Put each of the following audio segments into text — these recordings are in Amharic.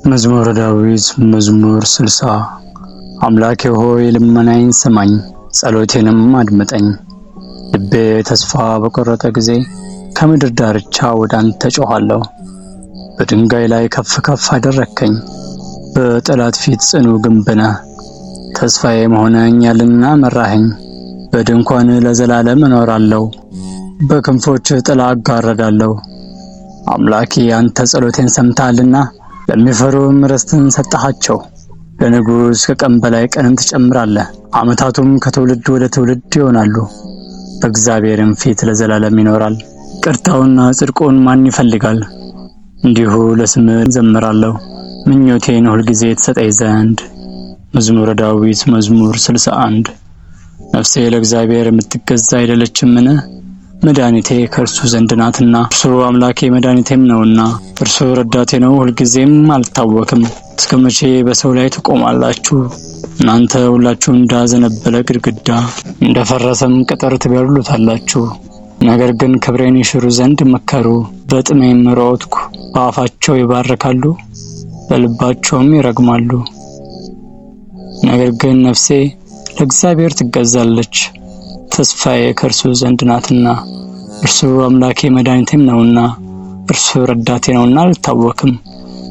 መዝሙረ ዳዊት መዝሙር 60 አምላኬ ሆይ ልመናዬን ስማኝ፣ ጸሎቴንም አድምጠኝ። ልቤ ተስፋ በቆረጠ ጊዜ ከምድር ዳርቻ ወደ አንተ ጮኻለሁ። በድንጋይ ላይ ከፍ ከፍ አደረግከኝ፣ በጠላት ፊት ጽኑ ግንብ ነህ። ተስፋዬ ሆነኸኛልና መራኸኝ። በድንኳን ለዘላለም እኖራለሁ፣ በክንፎችህ ጥላ እጋረዳለሁ። አምላኬ አንተ ጸሎቴን ሰምተሃልና ለሚፈሩህም ርስትን ሰጠሃቸው። ለንጉሥ ከቀን በላይ ቀንን ትጨምራለህ፣ ዓመታቱም ከትውልድ ወደ ትውልድ ይሆናሉ። በእግዚአብሔርም ፊት ለዘላለም ይኖራል። ይቅርታውንና ጽድቁን ማን ይፈልጋል? እንዲሁ ለስምህ እዘምራለሁ፣ ምኞቴን ሁልጊዜ ትሰጠኝ ዘንድ። መዝሙረ ዳዊት መዝሙር 61 ነፍሴ ለእግዚአብሔር የምትገዛ አይደለችምን? መድኃኒቴ ከእርሱ ዘንድ ናትና፣ እርሱ አምላኬ መድኃኒቴም ነውና። እርሱ ረዳቴ ነው፣ ሁልጊዜም አልታወክም። እስከ መቼ በሰው ላይ ትቆማላችሁ? እናንተ ሁላችሁ እንዳዘነበለ ግድግዳ እንደፈረሰም ቅጥር ትገድሉታላችሁ። ነገር ግን ክብሬን ይሽሩ ዘንድ መከሩ፣ በጥሜም ሮጥኩ። በአፋቸው ይባርካሉ፣ በልባቸውም ይረግማሉ። ነገር ግን ነፍሴ ለእግዚአብሔር ትገዛለች፣ ተስፋዬ ከእርሱ ዘንድ ናትና። እርሱ አምላኬ መድኃኒቴም ነውና፣ እርሱ ረዳቴ ነውና አልታወክም።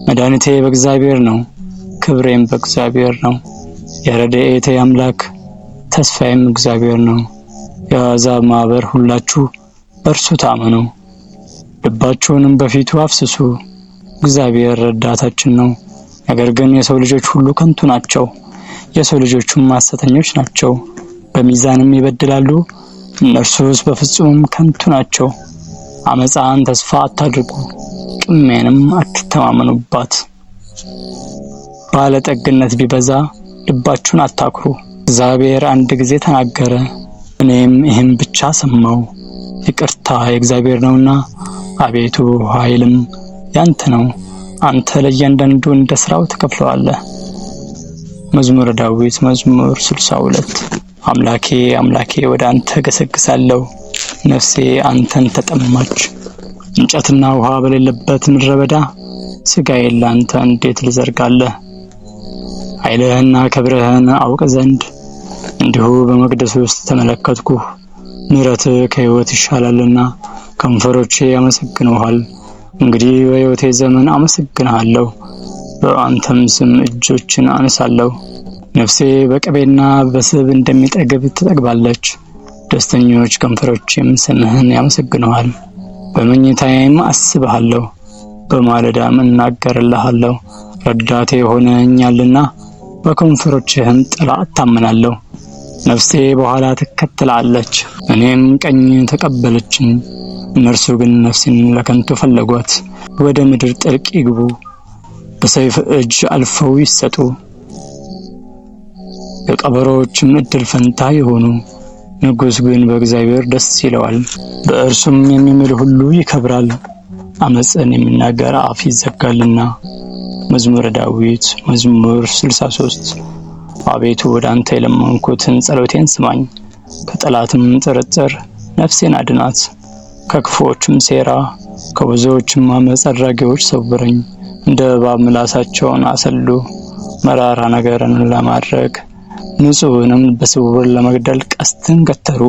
መድኃኒቴ በእግዚአብሔር ነው፣ ክብሬም በእግዚአብሔር ነው። የረድኤቴ አምላክ ተስፋዬም እግዚአብሔር ነው። የአሕዛብ ማኅበር ሁላችሁ በእርሱ ታመኑ፣ ልባችሁንም በፊቱ አፍስሱ። እግዚአብሔር ረዳታችን ነው። ነገር ግን የሰው ልጆች ሁሉ ከንቱ ናቸው፣ የሰው ልጆቹም ሐሰተኞች ናቸው። በሚዛንም ይበድላሉ፣ እነርሱስ በፍጹም ከንቱ ናቸው። አመፃን ተስፋ አታድርጉ፣ ቅሜንም አትተማመኑባት። ባለጠግነት ቢበዛ ልባችሁን አታኩሩ። እግዚአብሔር አንድ ጊዜ ተናገረ፣ እኔም ይህን ብቻ ሰማሁ። ይቅርታ የእግዚአብሔር ነውና፣ አቤቱ ኃይልም ያንተ ነው። አንተ ለእያንዳንዱ እንደ ሥራው ትከፍለዋለህ። መዝሙረ ዳዊት መዝሙር 62 አምላኬ አምላኬ ወደ አንተ ገሰግሳለሁ፣ ነፍሴ አንተን ተጠማች። እንጨትና ውሃ በሌለበት ምድረ በዳ ሥጋዬን ለአንተ እንዴት ልዘርጋለህ? ኃይልህና ክብርህን አውቅ ዘንድ እንዲሁ በመቅደስ ውስጥ ተመለከትኩህ። ምሕረትህ ከሕይወት ይሻላልና ከንፈሮቼ ያመሰግኑሃል። እንግዲህ በሕይወቴ ዘመን አመሰግንሃለሁ፣ በአንተም ስም እጆችን አነሳለሁ። ነፍሴ በቅቤና በስብ እንደሚጠግብ ትጠግባለች። ደስተኞች ከንፈሮቼም ስምህን ያመሰግኑሃል። በመኝታዬም አስብሃለሁ፣ በማለዳም እናገርልሃለሁ። ረዳቴ ሆነኸኛልና በከንፈሮችህም ጥላ እታመናለሁ። ነፍሴ በኋላ ትከተላለች፣ እኔም ቀኝ ተቀበለችኝ። እነርሱ ግን ነፍሴን ለከንቱ ፈለጓት፣ ወደ ምድር ጥልቅ ይግቡ፣ በሰይፍ እጅ አልፈው ይሰጡ። የቀበሮዎችም እድል ፈንታ ይሆኑ። ንጉሥ ግን በእግዚአብሔር ደስ ይለዋል፣ በእርሱም የሚምል ሁሉ ይከብራል። አመፅን የሚናገር አፍ ይዘጋልና። መዝሙረ ዳዊት መዝሙር 63 አቤቱ ወደ አንተ የለመንኩትን ጸሎቴን ስማኝ። ከጠላትም ጥርጥር ነፍሴን አድናት፣ ከክፉዎችም ሴራ ከብዙዎችም አመፅ አድራጊዎች ሰውረኝ። እንደ እባብ ምላሳቸውን አሰሉ፣ መራራ ነገርን ለማድረግ ንጹሕንም በስውር ለመግደል ቀስትን ገተሩ።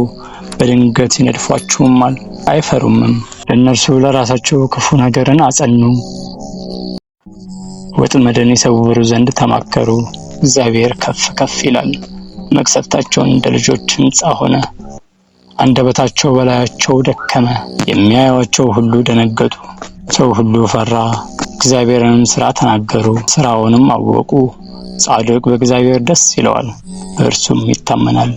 በድንገት ይነድፏችሁማል፣ አይፈሩምም። ለእነርሱ ለራሳቸው ክፉ ነገርን አጸኑ፣ ወጥመድን ይሰውሩ ዘንድ ተማከሩ። እግዚአብሔር ከፍ ከፍ ይላል፣ መቅሰፍታቸውን እንደ ልጆች ሕንጻ ሆነ። አንደበታቸው በላያቸው ደከመ፣ የሚያዩአቸው ሁሉ ደነገጡ። ሰው ሁሉ ፈራ፣ እግዚአብሔርንም ሥራ ተናገሩ፣ ሥራውንም አወቁ። ጻድቅ በእግዚአብሔር ደስ ይለዋል፣ በእርሱም ይታመናል።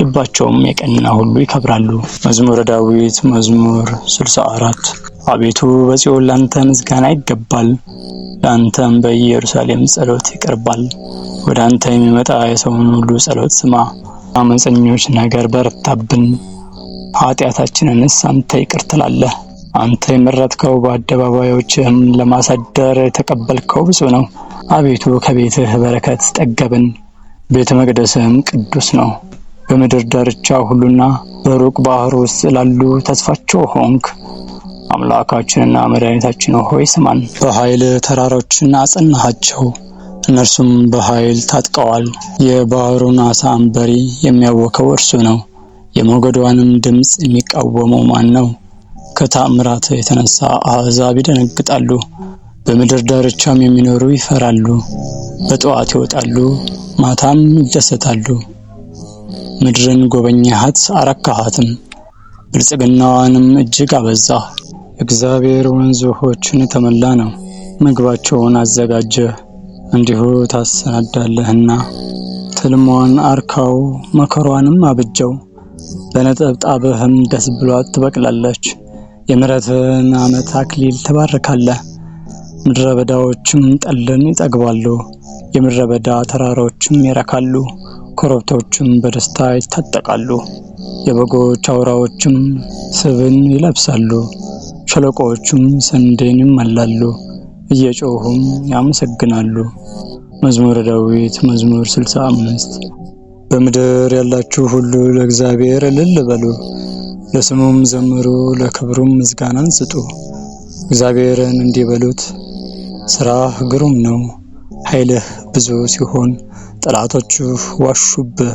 ልባቸውም የቀና ሁሉ ይከብራሉ። መዝሙረ ዳዊት መዝሙር 64 አቤቱ በጽዮን ላንተ ምስጋና ይገባል፣ ለአንተም በኢየሩሳሌም ጸሎት ይቀርባል። ወደ አንተ የሚመጣ የሰውን ሁሉ ጸሎት ስማ። አመፀኞች ነገር በረታብን፣ ኃጢአታችንንስ አንተ ይቅር ትላለህ። አንተ የመረጥከው በአደባባዮችህም ለማሳደር የተቀበልከው ብፁዕ ነው። አቤቱ ከቤትህ በረከት ጠገብን፣ ቤተ መቅደስህም ቅዱስ ነው። በምድር ዳርቻ ሁሉና በሩቅ ባህር ውስጥ ላሉ ተስፋቸው ሆንክ። አምላካችንና መድኃኒታችን ሆይ ስማን። በኃይል ተራሮችን አጸናሃቸው፣ እነርሱም በኃይል ታጥቀዋል። የባህሩን ዓሣ አንበሪ የሚያወከው እርሱ ነው። የሞገዷንም ድምፅ የሚቃወመው ማን ነው? ከተአምራት የተነሳ አሕዛብ ይደነግጣሉ፣ በምድር ዳርቻም የሚኖሩ ይፈራሉ። በጠዋት ይወጣሉ፣ ማታም ይደሰታሉ። ምድርን ጎበኘሃት አረካሃትም፣ ብልጽግናዋንም እጅግ አበዛህ። እግዚአብሔር ወንዝ ውኆችን የተመላ ነው፣ ምግባቸውን አዘጋጀህ እንዲሁ ታሰናዳለህና። ትልሟን አርካው መከሯንም አብጀው፣ በነጠብጣብህም ደስ ብሏት ትበቅላለች። የምሕረትህን ዓመት አክሊል ትባርካለህ። ምድረ በዳዎችም ጠልን ይጠግባሉ፣ የምድረ በዳ ተራሮችም ይረካሉ። ኮረብቶችም በደስታ ይታጠቃሉ፣ የበጎች አውራዎችም ስብን ይለብሳሉ። ሸለቆዎችም ስንዴን ይመላሉ፣ እየጮሁም ያመሰግናሉ። መዝሙረ ዳዊት መዝሙር 65 በምድር ያላችሁ ሁሉ ለእግዚአብሔር እልል በሉ፣ ለስሙም ዘምሩ፣ ለክብሩም ምስጋናን ስጡ። እግዚአብሔርን እንዲህ በሉት፣ ሥራህ ግሩም ነው። ኃይልህ ብዙ ሲሆን ጠላቶችህ ዋሹብህ።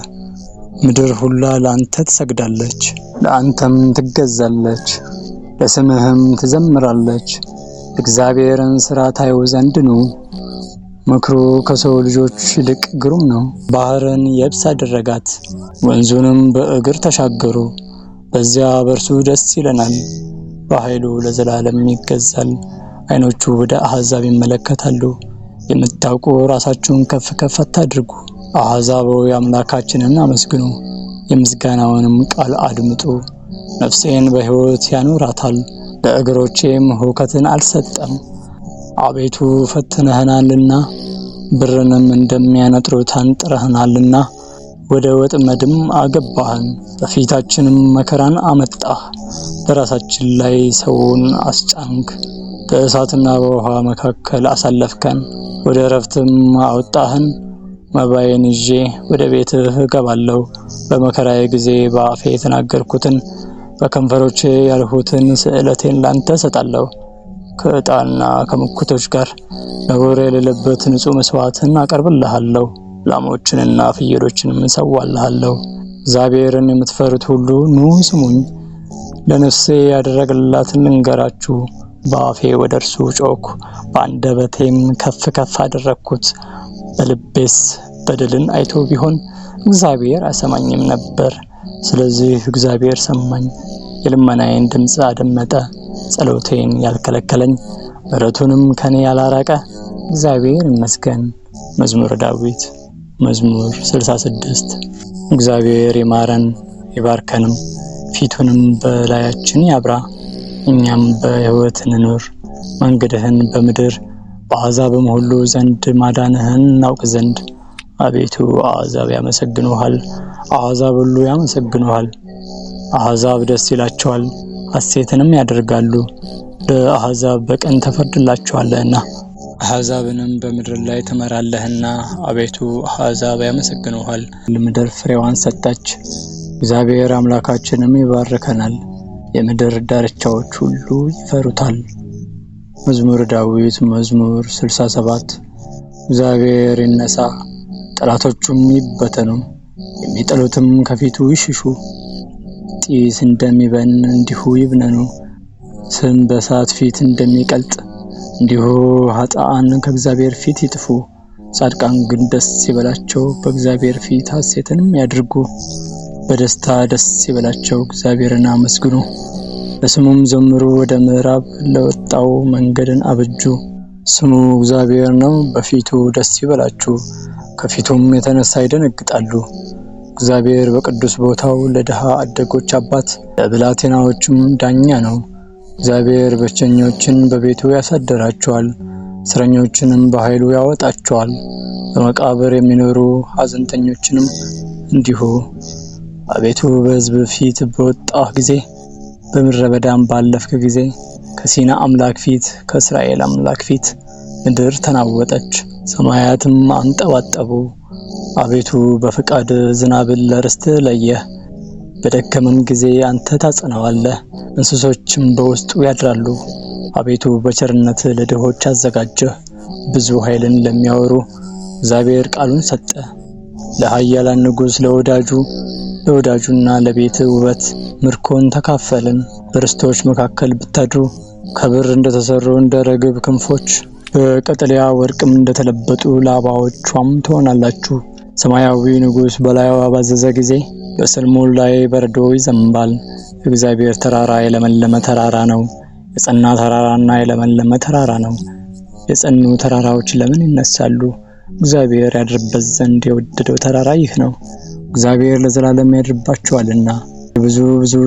ምድር ሁላ ለአንተ ትሰግዳለች፣ ለአንተም ትገዛለች፣ ለስምህም ትዘምራለች። እግዚአብሔርን ሥራ ታዩ ዘንድ ኑ። ምክሩ ከሰው ልጆች ይልቅ ግሩም ነው። ባህርን የብስ አደረጋት፣ ወንዙንም በእግር ተሻገሩ። በዚያ በእርሱ ደስ ይለናል፣ በኃይሉ ለዘላለም ይገዛል። ዓይኖቹ ወደ አሕዛብ ይመለከታሉ። የምታውቁ ራሳችሁን ከፍ ከፍ አታድርጉ። አሕዛብ ሆይ አምላካችንን አመስግኑ፣ የምስጋናውንም ቃል አድምጡ። ነፍሴን በሕይወት ያኖራታል፣ ለእግሮቼም ሁከትን አልሰጠም። አቤቱ ፈትነህናልና፣ ብርንም እንደሚያነጥሩት አንጥረህናልና፣ ወደ ወጥመድም አገባህን። በፊታችንም መከራን አመጣህ፣ በራሳችን ላይ ሰውን አስጫንክ። በእሳትና በውሃ መካከል አሳለፍከን፣ ወደ ዕረፍትም አወጣህን። መባዬን ይዤ ወደ ቤትህ እገባለሁ። በመከራዬ ጊዜ በአፌ የተናገርኩትን በከንፈሮቼ ያልሁትን ስእለቴን ላንተ እሰጣለሁ። ከዕጣንና ከምኩቶች ጋር ነውር የሌለበት ንጹሕ መስዋዕትን አቀርብልሃለሁ። ላሞችንና ፍየሎችንም እሰዋልሃለሁ። እግዚአብሔርን የምትፈሩት ሁሉ ኑ ስሙኝ፣ ለነፍሴ ያደረገላትን ልንገራችሁ። በአፌ ወደ እርሱ ጮኽሁ፣ በአንደበቴም ከፍ ከፍ አደረግኩት። በልቤስ በደልን አይቶ ቢሆን እግዚአብሔር አይሰማኝም ነበር። ስለዚህ እግዚአብሔር ሰማኝ፣ የልመናዬን ድምፅ አደመጠ። ጸሎቴን ያልከለከለኝ፣ ምሕረቱንም ከኔ ያላራቀ እግዚአብሔር ይመስገን። መዝሙረ ዳዊት መዝሙር 66 እግዚአብሔር ይማረን ይባርከንም፣ ፊቱንም በላያችን ያብራ፣ እኛም በሕይወት እንኑር። መንገድህን በምድር በአሕዛብም ሁሉ ዘንድ ማዳንህን እናውቅ ዘንድ። አቤቱ አሕዛብ ያመሰግኑሃል፣ አሕዛብ ሁሉ ያመሰግኑሃል። አሕዛብ ደስ ይላቸዋል ሐሴትንም ያደርጋሉ፣ ለአሕዛብ በቀን ተፈርድላቸዋለህና አሕዛብንም በምድር ላይ ትመራለህና። አቤቱ አሕዛብ ያመሰግኑሃል፣ ምድር ፍሬዋን ሰጠች። እግዚአብሔር አምላካችንም ይባርከናል፣ የምድር ዳርቻዎች ሁሉ ይፈሩታል። መዝሙረ ዳዊት መዝሙር 67 እግዚአብሔር ይነሣ፣ ጠላቶቹም ይበተኑ፣ የሚጠሉትም ከፊቱ ይሽሹ። ጢስ እንደሚበን እንዲሁ ይብነኑ፣ ስም በእሳት ፊት እንደሚቀልጥ እንዲሁ ኃጥአን ከእግዚአብሔር ፊት ይጥፉ። ጻድቃን ግን ደስ ይበላቸው፣ በእግዚአብሔር ፊት ሐሴትንም ያድርጉ። በደስታ ደስ ይበላቸው፣ እግዚአብሔርን አመስግኑ፣ ለስሙም ዘምሩ። ወደ ምዕራብ ለወጣው መንገድን አበጁ። ስሙ እግዚአብሔር ነው፣ በፊቱ ደስ ይበላችሁ፣ ከፊቱም የተነሳ ይደነግጣሉ። እግዚአብሔር በቅዱስ ቦታው ለድሃ አደጎች አባት ለብላቴናዎችም ዳኛ ነው። እግዚአብሔር ብቸኞችን በቤቱ ያሳድራቸዋል፣ እስረኞችንም በኃይሉ ያወጣቸዋል። በመቃብር የሚኖሩ ሐዘንተኞችንም እንዲሁ። አቤቱ በሕዝብ ፊት በወጣህ ጊዜ፣ በምድረ በዳም ባለፍክ ጊዜ፣ ከሲና አምላክ ፊት ከእስራኤል አምላክ ፊት ምድር ተናወጠች፣ ሰማያትም አንጠባጠቡ። አቤቱ በፍቃድ ዝናብን ለርስት ለየህ፣ በደከመን ጊዜ አንተ ታጸናዋለህ፣ እንስሶችም በውስጡ ያድራሉ። አቤቱ በቸርነት ለድሆች አዘጋጀህ፣ ብዙ ኃይልን ለሚያወሩ እግዚአብሔር ቃሉን ሰጠ። ለኃያላን ንጉሥ ለወዳጁና ለቤት ውበት ምርኮን ተካፈልን። በርስቶች መካከል ብታድሩ ከብር እንደተሰሩ እንደ ርግብ ክንፎች በቀጠልያ ወርቅም እንደተለበጡ ላባዎቿም ትሆናላችሁ። ሰማያዊ ንጉሥ በላይዋ ባዘዘ ጊዜ በሰልሞን ላይ በረዶ ይዘንባል። የእግዚአብሔር ተራራ የለመለመ ተራራ ነው፣ የጸና ተራራና የለመለመ ተራራ ነው። የጸኑ ተራራዎች ለምን ይነሳሉ? እግዚአብሔር ያድርበት ዘንድ የወደደው ተራራ ይህ ነው። እግዚአብሔር ለዘላለም ያድርባቸዋልና ብዙ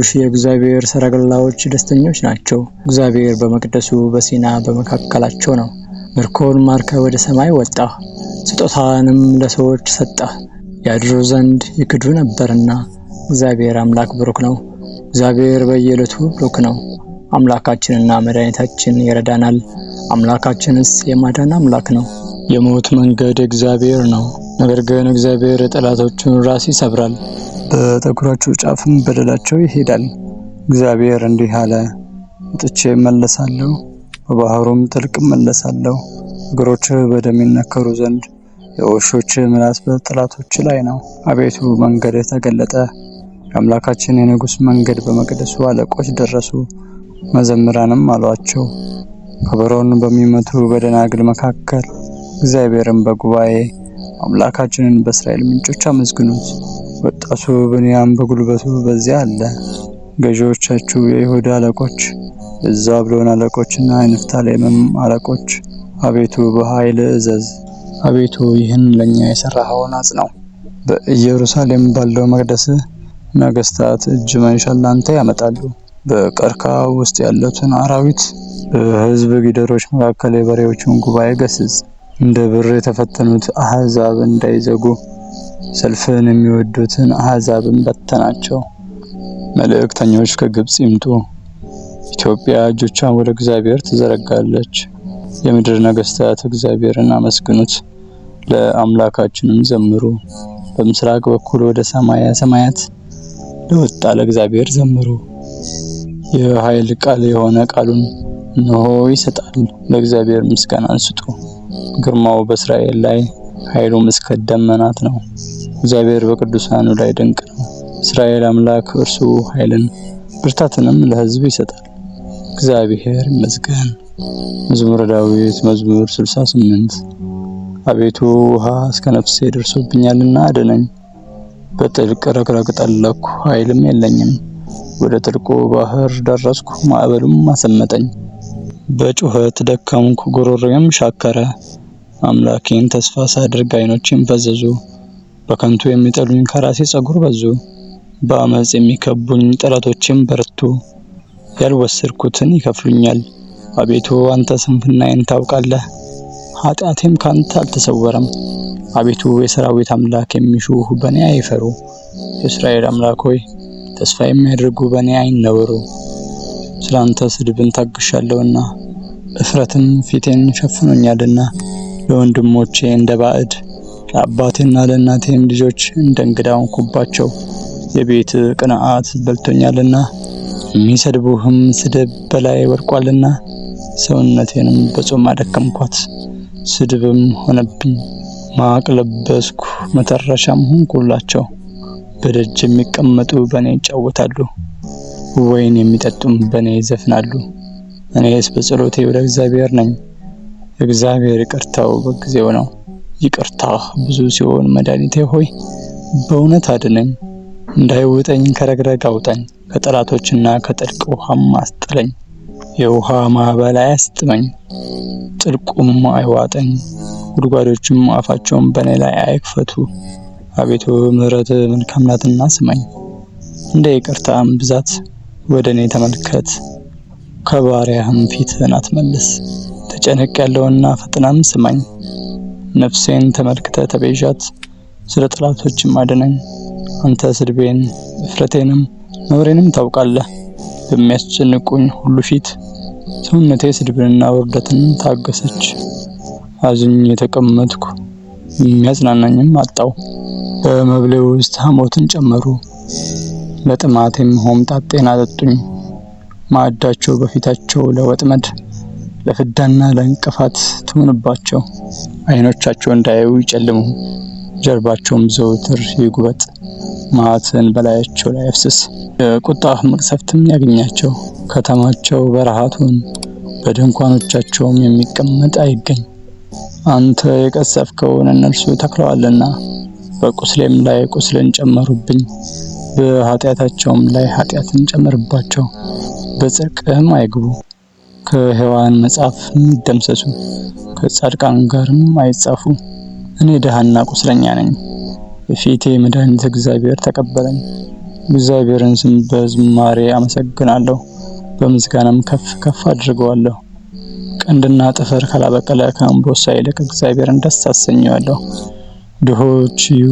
ሺህ የእግዚአብሔር ሰረገላዎች ደስተኞች ናቸው። እግዚአብሔር በመቅደሱ በሲና በመካከላቸው ነው። ምርኮን ማርከ ወደ ሰማይ ወጣህ፣ ስጦታንም ለሰዎች ሰጠህ። ያድሩ ዘንድ ይክዱ ነበርና እግዚአብሔር አምላክ ብሩክ ነው። እግዚአብሔር በየዕለቱ ብሩክ ነው። አምላካችንና መድኃኒታችን ይረዳናል። አምላካችንስ የማዳን አምላክ ነው። የሞት መንገድ እግዚአብሔር ነው፣ ነገር ግን እግዚአብሔር የጠላቶቹን ራስ ይሰብራል፣ በጠጉራቸው ጫፍም በደላቸው ይሄዳል። እግዚአብሔር እንዲህ አለ፣ ወጥቼ እመለሳለሁ፣ በባህሩም ጥልቅ እመለሳለሁ። እግሮችህ በደም ይነከሩ ዘንድ የውሾችህ ምላስ በጠላቶች ላይ ነው። አቤቱ መንገድ ተገለጠ፣ የአምላካችን የንጉሥ መንገድ በመቅደሱ አለቆች ደረሱ። መዘምራንም አሏቸው፣ ከበሮን በሚመቱ በደናግል መካከል እግዚአብሔርን በጉባኤ አምላካችንን በእስራኤል ምንጮች አመስግኑት። ወጣቱ ብንያም በጉልበቱ በዚያ አለ። ገዢዎቻችሁ የይሁዳ አለቆች፣ የዛብሎን አለቆችና የንፍታሌምም አለቆች አቤቱ በኃይል እዘዝ። አቤቱ ይህን ለኛ የሰራኸውን አጽናው። በኢየሩሳሌም ባለው መቅደስ ነገስታት እጅ መንሻን ላንተ ያመጣሉ። በቀርከሃ ውስጥ ያሉትን አራዊት በሕዝብ ጊደሮች መካከል የበሬዎቹን ጉባኤ ገስጽ። እንደ ብር የተፈተኑት አሕዛብ እንዳይዘጉ ሰልፍን የሚወዱትን አሕዛብን በተናቸው። መልእክተኞች ከግብጽ ይምጡ። ኢትዮጵያ እጆቿን ወደ እግዚአብሔር ትዘረጋለች። የምድር ነገስታት እግዚአብሔርን አመስግኑት፣ ለአምላካችንም ዘምሩ። በምስራቅ በኩል ወደ ሰማየ ሰማያት ለወጣ ለእግዚአብሔር ዘምሩ። የኃይል ቃል የሆነ ቃሉን እነሆ ይሰጣል። ለእግዚአብሔር ምስጋናን ስጡ። ግርማው በእስራኤል ላይ ኃይሉም እስከ ደመናት ነው። እግዚአብሔር በቅዱሳኑ ላይ ድንቅ ነው። እስራኤል አምላክ እርሱ ኃይልን ብርታትንም ለሕዝብ ይሰጣል። እግዚአብሔር ይመስገን። መዝሙረ ዳዊት መዝሙር 68 አቤቱ ውሃ እስከ ነፍሴ ደርሶብኛልና አድነኝ። በጥልቅ ረግረግ ጠለቅኩ፣ ኃይልም የለኝም። ወደ ጥልቁ ባህር ደረስኩ፣ ማዕበሉም አሰመጠኝ። በጩኸት ደከምኩ፣ ጉሮሮዬም ሻከረ። አምላኬን ተስፋ ሳደርግ ዓይኖቼም ፈዘዙ። በከንቱ የሚጠሉኝ ከራሴ ጸጉር በዙ። በአመፅ የሚከቡኝ ጠላቶቼም በረቱ። ያልወሰድኩትን ይከፍሉኛል። አቤቱ አንተ ስንፍናዬን ታውቃለህ፣ ኃጢአቴም ካንተ አልተሰወረም። አቤቱ የሰራዊት አምላክ የሚሹህ በእኔ አይፈሩ። የእስራኤል አምላክ ሆይ ተስፋ የሚያደርጉ በእኔ አይነወሩ። ስላንተ ስድብን ታግሻለሁና እፍረትም ፊቴን ሸፍኖኛልና። ለወንድሞቼ እንደ ባዕድ ለአባቴና ለእናቴም ልጆች እንደ እንግዳ ሆንኩባቸው። የቤት ቅንዓት በልቶኛልና የሚሰድቡህም ስድብ በላይ ወድቋልና። ሰውነቴንም በጾም አደከምኳት፣ ስድብም ሆነብኝ። ማቅ ለበስኩ፣ መተረሻም ሆንኩላቸው። በደጅ የሚቀመጡ በእኔ ይጫወታሉ፣ ወይን የሚጠጡም በእኔ ይዘፍናሉ። እኔስ በጸሎቴ ወደ እግዚአብሔር ነኝ። እግዚአብሔር ይቅርታው በጊዜው ነው። ይቅርታህ ብዙ ሲሆን መድኃኒቴ ሆይ በእውነት አድነኝ። እንዳይውጠኝ ከረግረግ አውጣኝ፣ ከጠላቶችና ከጥልቅ ውሃም አስጥለኝ። የውሃ ማዕበል አያስጥመኝ፣ ጥልቁም አይዋጠኝ። ጉድጓዶችም አፋቸውን በእኔ ላይ አይክፈቱ። አቤቱ ምሕረት መልካም ናትና ስማኝ፣ እንደ ይቅርታም ብዛት ወደ እኔ ተመልከት። ከባሪያህም ፊትህን አትመልስ። ተጨነቅ ያለውና ፈጥናም ስማኝ። ነፍሴን ተመልክተ ተቤዣት፣ ስለ ጠላቶችም አድነኝ። አንተ ስድቤን እፍረቴንም ነውሬንም ታውቃለህ። በሚያስጨንቁኝ ሁሉ ፊት ሰውነቴ ስድብንና ውርደትን ታገሰች። አዝኜ የተቀመጥኩ የሚያጽናናኝም አጣው። በመብሌ ውስጥ ሐሞትን ጨመሩ። ለጥማቴም ሆምጣጤን አጠጡኝ። ማዕዳቸው በፊታቸው ለወጥመድ ለፍዳና ለእንቅፋት ትሁንባቸው። ዓይኖቻቸው እንዳያዩ ይጨልሙ፣ ጀርባቸውም ዘወትር ይጉበጥ። መዓትን በላያቸው ላይ አፍስስ፣ የቁጣህ መቅሰፍትም ያገኛቸው። ከተማቸው በረሃ ትሁን፣ በድንኳኖቻቸውም የሚቀመጥ አይገኝ። አንተ የቀሰፍከውን እነርሱ ተክለዋልና፣ በቁስሌም ላይ ቁስልን ጨመሩብኝ። በኃጢአታቸውም ላይ ኃጢአትን ጨምርባቸው፣ በጽድቅህም አይግቡ። ከሕያዋን መጽሐፍ ይደምሰሱ፣ ከጻድቃን ጋርም አይጻፉ። እኔ ድሃና ቁስለኛ ነኝ፣ የፊቴ መድኃኒት እግዚአብሔር ተቀበለኝ። እግዚአብሔርን ስም በዝማሬ አመሰግናለሁ፣ በምስጋናም ከፍ ከፍ አድርገዋለሁ። ቀንድና ጥፍር ካላበቀለ ከአንበሳ ይልቅ እግዚአብሔርን ደስ አሰኘዋለሁ። ድሆች ይዩ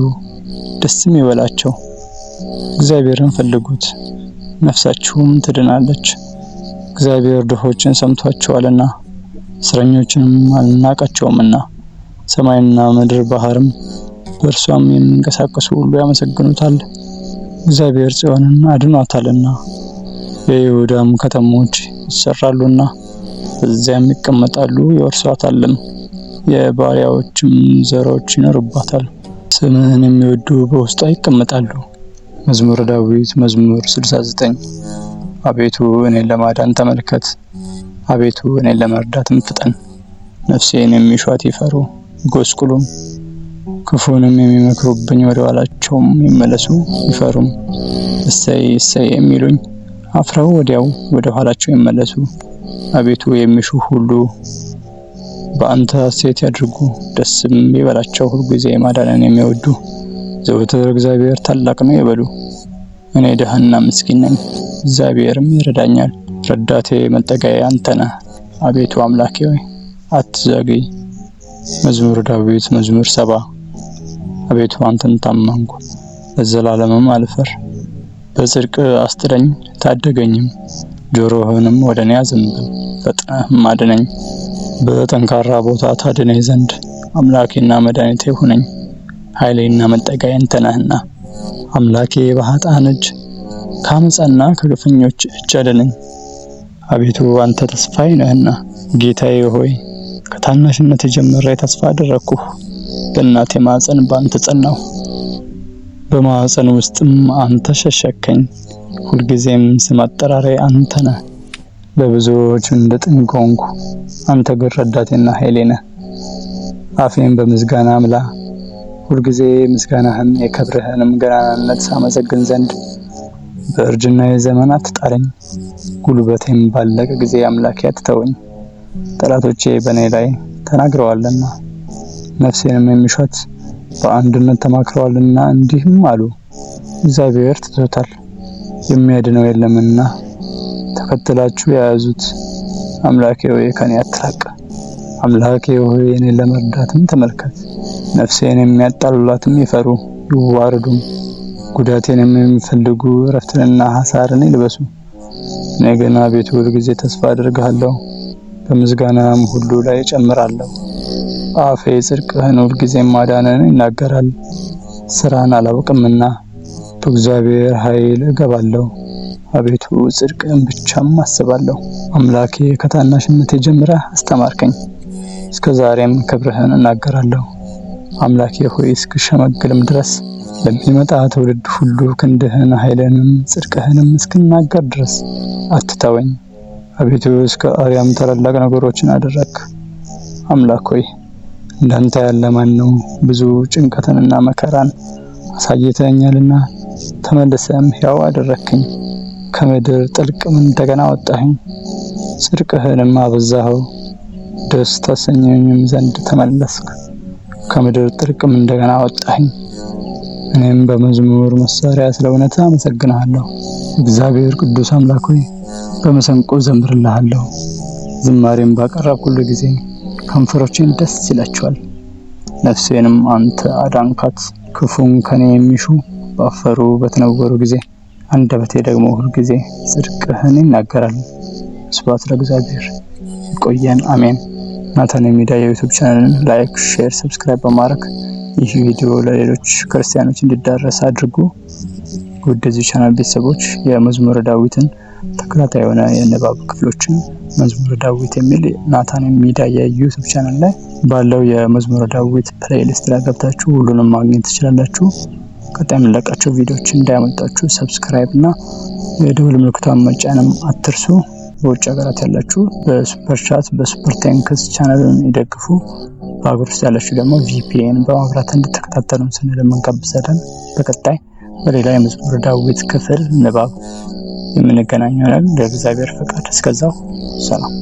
ደስም ይበላቸው፣ እግዚአብሔርን ፈልጉት፣ ነፍሳችሁም ትድናለች። እግዚአብሔር ድሆችን ሰምቷቸዋልና እስረኞችንም አልናቃቸውምና። ሰማይና ምድር ባህርም በእርሷም የሚንቀሳቀሱ ሁሉ ያመሰግኑታል። እግዚአብሔር ጽዮንን አድኗታልና የይሁዳም ከተሞች ይሰራሉና በዚያም ይቀመጣሉ ይወርሷታልም። የባሪያዎችም ዘሮች ይኖሩባታል። ስምህን የሚወዱ በውስጧ ይቀመጣሉ። መዝሙረ ዳዊት መዝሙር 69 አቤቱ እኔን ለማዳን ተመልከት፣ አቤቱ እኔን ለመርዳትም ፍጠን። ነፍሴን የሚሿት ይፈሩ ይጎስቁሉም፣ ክፉንም የሚመክሩብኝ ወደ ኋላቸውም ይመለሱ ይፈሩም። እሰይ እሰይ የሚሉኝ አፍረው ወዲያው ወደ ኋላቸው ይመለሱ። አቤቱ የሚሹ ሁሉ በአንተ ሐሴት ያድርጉ፣ ደስም ይበላቸው። ሁልጊዜ ማዳንን የሚወዱ ዘወትር እግዚአብሔር ታላቅ ነው ይበሉ። እኔ ድሃና ምስኪን ነኝ፣ እግዚአብሔርም ይረዳኛል። ረዳቴ መጠጊያዬ አንተ ነህ፣ አቤቱ አምላኬ ሆይ አትዘግይ። መዝሙረ ዳዊት መዝሙር 70 አቤቱ አንተን ታመንኩ፣ ለዘላለምም አልፈር። በጽድቅ አስጥለኝ ታደገኝም፣ ጆሮህንም ወደ እኔ አዘንብል፣ ፈጥነህም አድነኝ። በጠንካራ ቦታ ታድነኝ ዘንድ አምላኬና መድኃኒቴ ሁነኝ። ኃይሌና መጠጊያዬ አንተ ነህና፣ አምላኬ በኃጥአን እጅ ከአመፃና ከግፈኞች እጅ አድነኝ። አቤቱ አንተ ተስፋዬ ነህና፣ ጌታዬ ሆይ ከታናሽነቴ ጀምሬ ተስፋ አደረግኩህ። በእናቴ ማኅፀን በአንተ ጸናሁ፣ በማኅፀን ውስጥም አንተ ሸሸከኝ። ሁልጊዜም ስም አጠራሬ አንተ ነህ። በብዙዎች እንደ ጥንግ ሆንኩ፣ አንተ ግን ረዳቴና ኃይሌ ነህ። አፌን በምስጋና ምላ፣ ሁልጊዜ ምስጋናህን የክብርህንም ገናናነት ሳመሰግን ዘንድ። በእርጅናዬ ዘመን አትጣለኝ፣ ጉልበቴም ባለቀ ጊዜ አምላኬ አትተወኝ። ጠላቶቼ በእኔ ላይ ተናግረዋልና ነፍሴንም የሚሿት በአንድነት ተማክረዋልና እንዲህም አሉ፣ እግዚአብሔር ትቶታል፣ የሚያድነው የለምና። ተከትላችሁ የያዙት አምላኬ ሆይ ከኔ አትራቅ። አምላኬ ሆይ እኔን ለመርዳትም ተመልከት። ነፍሴን የሚያጣሉላትም ይፈሩ ይዋረዱም። ጉዳቴንም የሚፈልጉ እረፍትንና ሐሳርን ይልበሱ። እኔ ግን አቤቱ ሁልጊዜ ተስፋ አደርግሃለሁ፣ በምስጋናም ሁሉ ላይ እጨምራለሁ። አፌ ጽድቅህን ሁልጊዜም ማዳንን ይናገራል። ስራን አላውቅምና በእግዚአብሔር ኃይል እገባለሁ። አቤቱ ጽድቅህን ብቻም አስባለሁ። አምላኬ ከታናሽነቴ ጀምረህ አስተማርከኝ፣ እስከ ዛሬም ክብርህን እናገራለሁ። አምላኬ ሆይ እስክሸመግልም ድረስ ለሚመጣ ትውልድ ሁሉ ክንድህን ኃይልህንም ጽድቅህንም እስክናገር ድረስ አትተወኝ። አቤቱ እስከ አርያም ታላላቅ ነገሮችን አደረግክ። አምላክ ሆይ እንዳንተ ያለ ማን ነው? ብዙ ጭንቀትንና መከራን አሳይተኛልና ተመልሰም ሕያው አደረግከኝ። ከምድር ጥልቅም እንደገና አወጣኸኝ፣ ጽድቅህንም አበዛኸው። ደስ ታሰኘኝም ዘንድ ተመለስክ፣ ከምድር ጥልቅም እንደገና አወጣኸኝ። እኔም በመዝሙር መሳሪያ ስለ እውነትህ አመሰግንሃለሁ። እግዚአብሔር ቅዱስ አምላክ ሆይ በመሰንቆ ዘምርልሃለሁ። ዝማሬም ባቀረብኩልህ ጊዜ ከንፈሮቼን ደስ ይላቸዋል። ነፍሴንም አንተ አዳንካት። ክፉን ከኔ የሚሹ ባፈሩ በተነወሩ ጊዜ አንደበቴ ደግሞ ሁልጊዜ ጽድቅህን ይናገራል። ስብሐት ለእግዚአብሔር። ይቆየን። አሜን። ናታን ሚዲያ የዩቲዩብ ቻናልን ላይክ፣ ሼር፣ ሰብስክራይብ በማድረግ ይህ ቪዲዮ ለሌሎች ክርስቲያኖች እንዲዳረስ አድርጉ። ወደዚህ ቻናል ቤተሰቦች የመዝሙረ ዳዊትን ተከታታይ የሆነ የንባብ ክፍሎችን መዝሙረ ዳዊት የሚል ናታን ሚዲያ የዩቲዩብ ቻናል ላይ ባለው የመዝሙረ ዳዊት ፕሌሊስት ላይ ገብታችሁ ሁሉንም ማግኘት ትችላላችሁ። ቀጣይ የምንለቃቸው ቪዲዮዎች እንዳያመልጣችሁ ሰብስክራይብ እና የደወል ምልክቱን መጫንም አትርሱ። በውጭ ሀገራት ያላችሁ በሱፐር ቻት በሱፐር ታንክስ ቻናሉን ይደግፉ። በአገር ውስጥ ያላችሁ ደግሞ VPN በማብራት እንድትከታተሉን ስንል እንጋብዛለን። በቀጣይ በሌላ የመዝሙረ ዳዊት ክፍል ንባብ የምንገናኝ ይሆናል። ለእግዚአብሔር ፈቃድ። እስከዛው ሰላም።